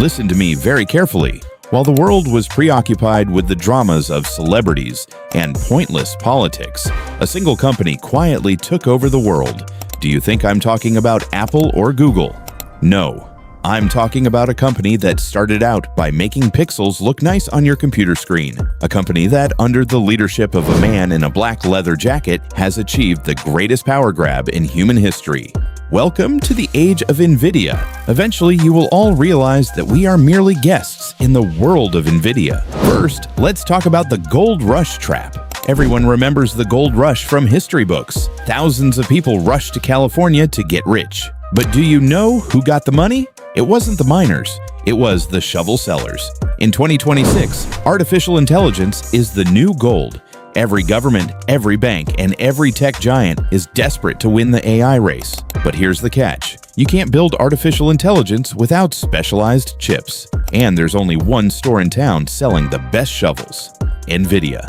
Listen to me very carefully. While the world was preoccupied with the dramas of celebrities and pointless politics, a single company quietly took over the world. Do you think I'm talking about Apple or Google? No. I'm talking about a company that started out by making pixels look nice on your computer screen. A company that, under the leadership of a man in a black leather jacket, has achieved the greatest power grab in human history. Welcome to the age of Nvidia. Eventually, you will all realize that we are merely guests in the world of Nvidia. First, let's talk about the gold rush trap. Everyone remembers the gold rush from history books. Thousands of people rushed to California to get rich. But do you know who got the money? It wasn't the miners. It was the shovel sellers. In 2026, artificial intelligence is the new gold. Every government, every bank, and every tech giant is desperate to win the AI race. But here's the catch. You can't build artificial intelligence without specialized chips. And there's only one store in town selling the best shovels: Nvidia.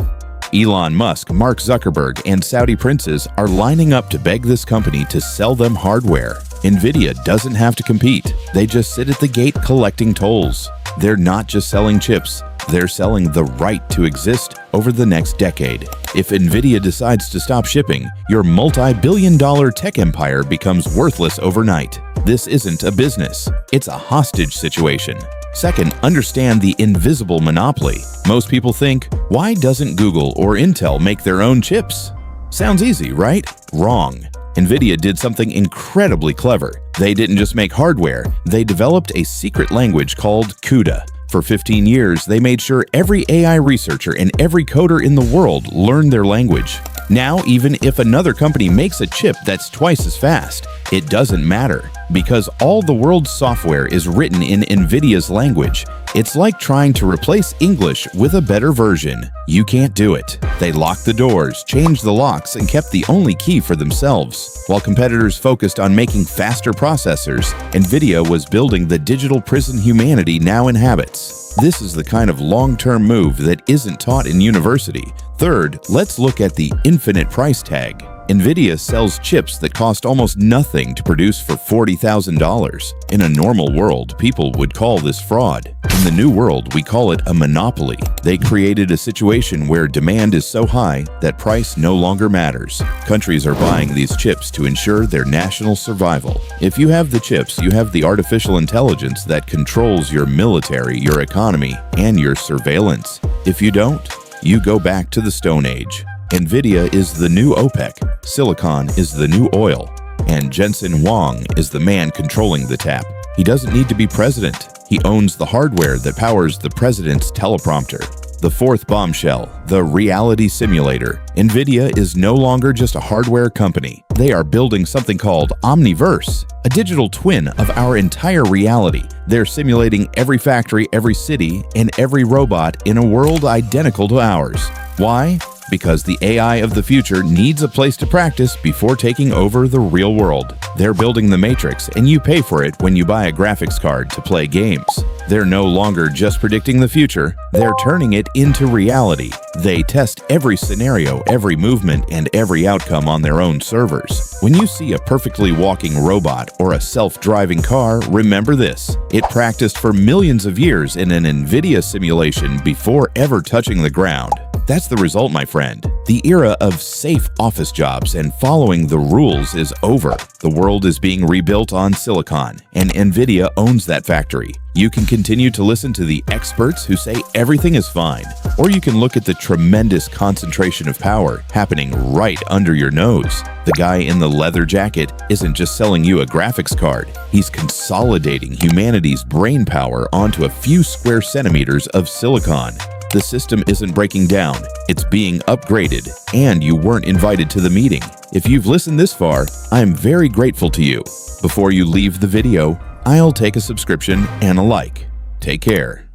Elon Musk, Mark Zuckerberg, and Saudi princes are lining up to beg this company to sell them hardware. Nvidia doesn't have to compete. They just sit at the gate collecting tolls. They're not just selling chips. They're selling the right to exist over the next decade. If Nvidia decides to stop shipping, your multi-billion-dollar tech empire becomes worthless overnight. This isn't a business. It's a hostage situation. Second, understand the invisible monopoly. Most people think, why doesn't Google or Intel make their own chips? Sounds easy, right? Wrong. Nvidia did something incredibly clever. They didn't just make hardware, they developed a secret language called CUDA. For 15 years, they made sure every AI researcher and every coder in the world learned their language. Now, even if another company makes a chip that's twice as fast, it doesn't matter, because all the world's software is written in Nvidia's language. It's like trying to replace English with a better version. You can't do it. They locked the doors, changed the locks, and kept the only key for themselves. While competitors focused on making faster processors, Nvidia was building the digital prison humanity now inhabits. This is the kind of long-term move that isn't taught in university. Third, let's look at the infinite price tag. Nvidia sells chips that cost almost nothing to produce for $40,000. In a normal world, people would call this fraud. In the new world, we call it a monopoly. They created a situation where demand is so high that price no longer matters. Countries are buying these chips to ensure their national survival. If you have the chips, you have the artificial intelligence that controls your military, your economy, and your surveillance. If you don't, you go back to the Stone Age. Nvidia is the new OPEC, silicon is the new oil, and Jensen Huang is the man controlling the tap. He doesn't need to be president. He owns the hardware that powers the president's teleprompter. The fourth bombshell, the reality simulator. Nvidia is no longer just a hardware company. They are building something called Omniverse, a digital twin of our entire reality. They're simulating every factory, every city, and every robot in a world identical to ours. Why? Because the AI of the future needs a place to practice before taking over the real world. They're building the Matrix, and you pay for it when you buy a graphics card to play games. They're no longer just predicting the future, they're turning it into reality. They test every scenario, every movement, and every outcome on their own servers. When you see a perfectly walking robot or a self-driving car, remember this: it practiced for millions of years in an Nvidia simulation before ever touching the ground. That's the result, my friend. The era of safe office jobs and following the rules is over. The world is being rebuilt on silicon, and Nvidia owns that factory. You can continue to listen to the experts who say everything is fine, or you can look at the tremendous concentration of power happening right under your nose. The guy in the leather jacket isn't just selling you a graphics card. He's consolidating humanity's brain power onto a few square centimeters of silicon. The system isn't breaking down, it's being upgraded, and you weren't invited to the meeting. If you've listened this far, I'm very grateful to you. Before you leave the video, I'll take a subscription and a like. Take care.